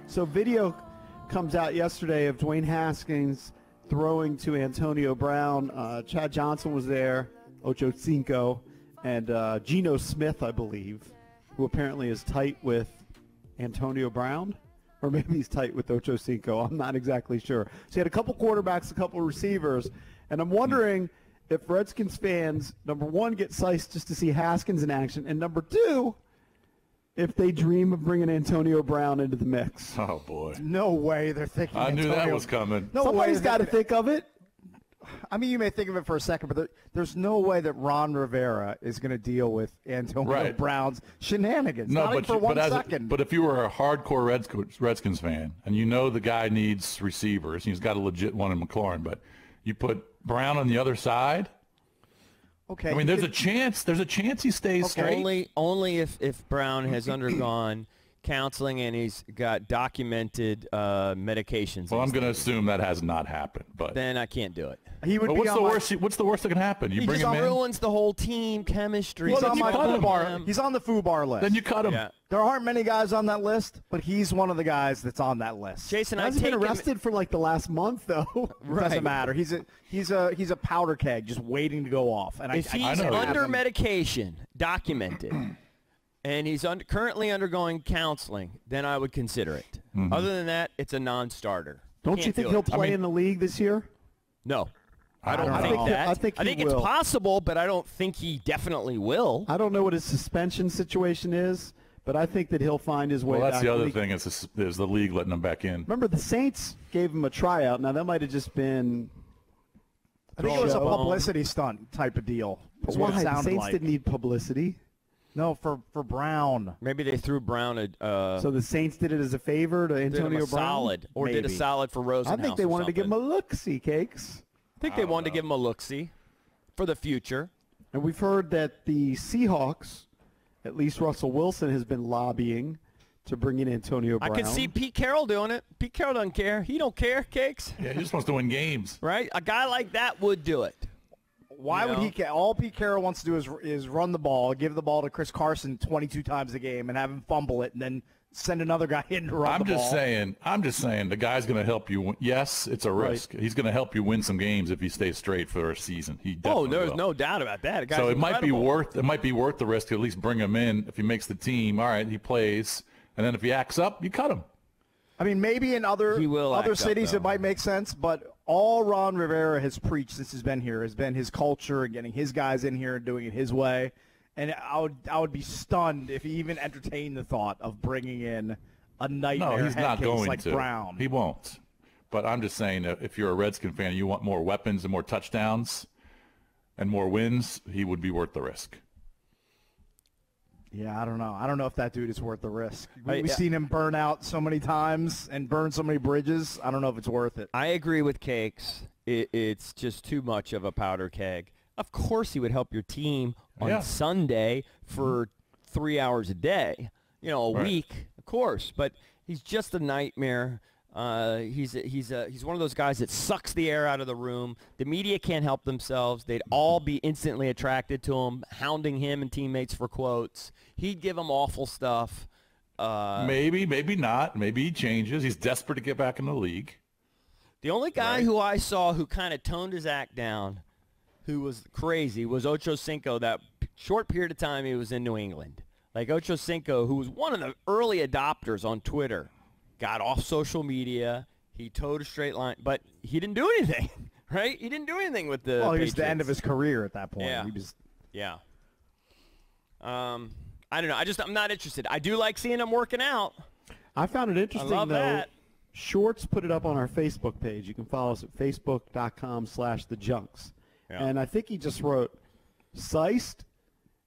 So video comes out yesterday of Dwayne Haskins throwing to Antonio Brown. Chad Johnson was there, Ocho Cinco, and Geno Smith, I believe, who apparently is tight with Antonio Brown. Or maybe he's tight with Ocho Cinco. I'm not exactly sure. So he had a couple quarterbacks, a couple receivers, and I'm wondering if Redskins fans, number one, get psyched just to see Haskins in action, and number two, if they dream of bringing Antonio Brown into the mix. Oh, boy. No way they're thinking I Antonio. knew that was coming. No Somebody's way got to think of it. I mean, you may think of it for a second, but there's no way that Ron Rivera is going to deal with Antonio Brown's shenanigans. No, not even for 1 second. But if you were a hardcore Redskins fan and you know the guy needs receivers, he's got a legit one in McLaurin, but you put Brown on the other side. Okay. I mean, there's a chance he stays straight. Only if Brown has undergone counseling and he's got documented medications. Well, I'm going to assume that has not happened, but then I can't do it. He would. What's the worst that can happen? You bring him in. He ruins the whole team chemistry. He's on my FUBAR. He's on the FUBAR list. Then you cut him. Yeah. There aren't many guys on that list, but he's one of the guys that's on that list. Jason, He's been arrested for like the last month, though. Doesn't matter. He's a powder keg just waiting to go off. And if he's under medication, documented, and he's currently undergoing counseling, then I would consider it. Mm-hmm. Other than that, it's a non-starter. Don't you think he'll play in the league this year? No. I don't think that. I think it's possible, but I don't think he definitely will. I don't know what his suspension situation is, but I think that he'll find his way back. Well, that's the other thing is the league letting him back in. Remember, the Saints gave him a tryout. Now, that might have just been I think it was a publicity stunt type of deal. Why? The Saints didn't need publicity. No, for Brown. Maybe they threw Brown so the Saints did it as a favor to Antonio Brown? Solid. Or Maybe. did a solid for Rosenhaus. I think they wanted to give him a look-see, Cakes. I think they wanted to give him a look-see for the future. And we've heard that the Seahawks, at least Russell Wilson, has been lobbying to bring in Antonio Brown. I can see Pete Carroll doing it. Pete Carroll doesn't care. He don't care, Cakes. Yeah, he just wants to win games. Right? A guy like that would do it. Why would he care? All Pete Carroll wants to do is run the ball, give the ball to Chris Carson 22 times a game, and have him fumble it, and then send another guy in to run the ball. I'm just saying the guy's going to help you. Yes, it's a risk. Right. He's going to help you win some games if he stays straight for a season. He definitely there's will. no doubt about that. So it might be worth the risk to at least bring him in. If he makes the team, all right, he plays, and then if he acts up, you cut him. I mean, maybe in other cities it might make sense, but all Ron Rivera has preached since he's been here has been his culture and getting his guys in here and doing it his way. And I would be stunned if he even entertained the thought of bringing in a nightmare he's not going like to. Brown. He won't. But I'm just saying that if you're a Redskin fan and you want more weapons and more touchdowns and more wins, he would be worth the risk. Yeah, I don't know. I don't know if that dude is worth the risk. We've seen him burn out so many times and burn so many bridges. I don't know if it's worth it. I agree with Cakes. It's just too much of a powder keg. Of course he would help your team on Sunday for 3 hours a day, a week, of course. But he's just a nightmare. He's one of those guys that sucks the air out of the room. The media can't help themselves. They'd all be instantly attracted to him, hounding him and teammates for quotes. He'd give them awful stuff. Maybe not. Maybe he changes. He's desperate to get back in the league. The only guy who I saw who kind of toned his act down, who was crazy, was Ocho Cinco. That short period of time he was in New England. Like Ocho Cinco, who was one of the early adopters on Twitter, got off social media. He towed a straight line, but he didn't do anything, right? He didn't do anything with the Patriots. He was the end of his career at that point. Yeah. He was. Yeah. I don't know. I'm not interested. I do like seeing him working out. I found it interesting, I love that. Shorts put it up on our Facebook page. You can follow us at facebook.com/thejunks. Yeah. And I think he just wrote, "Siced,"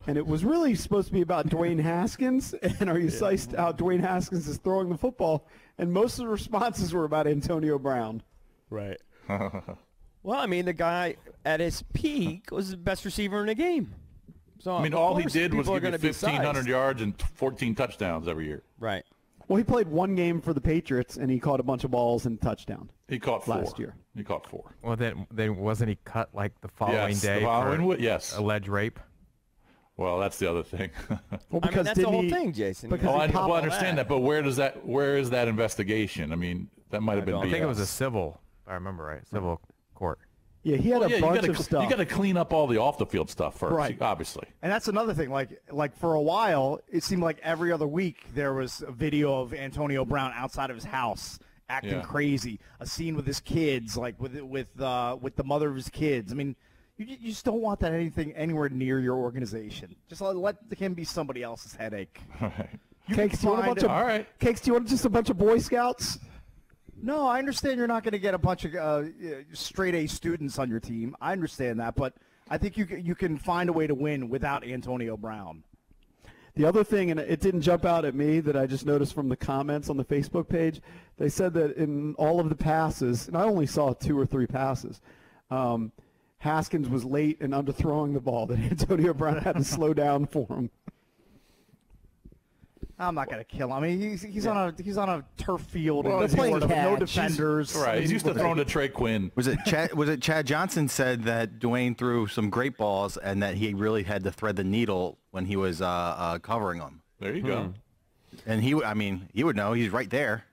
and it was really supposed to be about Dwayne Haskins. And are you siced how Dwayne Haskins is throwing the football? And most of the responses were about Antonio Brown. Right. Well, I mean, the guy at his peak was the best receiver in the game. So I mean, all he did was give you 1,500 yards and 14 touchdowns every year. Right. Well, he played one game for the Patriots, and he caught a bunch of balls and touchdown. He caught 4 last year. He caught 4. Well, then wasn't he cut like the following day for alleged rape? Well, that's the other thing. Well, I mean, that's the whole thing, Jason. Because I understand that, but where is that investigation? I mean, that might have been BS. I think it was a civil, if I remember right, civil court. Yeah, he had a bunch of stuff. You got to clean up all the off-the-field stuff first, right? Obviously. And that's another thing. Like for a while, it seemed like every other week there was a video of Antonio Brown outside of his house acting crazy. A scene with his kids, like with the mother of his kids. I mean, you just don't want that anywhere near your organization. Just let him be somebody else's headache. All right. Cakes, do you want Cakes, do you want just a bunch of Boy Scouts? No, I understand you're not going to get a bunch of straight A students on your team. I understand that, but I think you can find a way to win without Antonio Brown. The other thing, and it didn't jump out at me, that I just noticed from the comments on the Facebook page, they said that in all of the passes, and I only saw 2 or 3 passes, Haskins was late and underthrowing the ball, that Antonio Brown had to slow down for him. I'm not going to kill him. I mean, he's on a turf field. Well, and no defenders. Right. He's used to throwing to Trey Quinn. Was it Chad Johnson said that Dwayne threw some great balls and that he really had to thread the needle when he was covering them. There you go. And he would know. He's right there.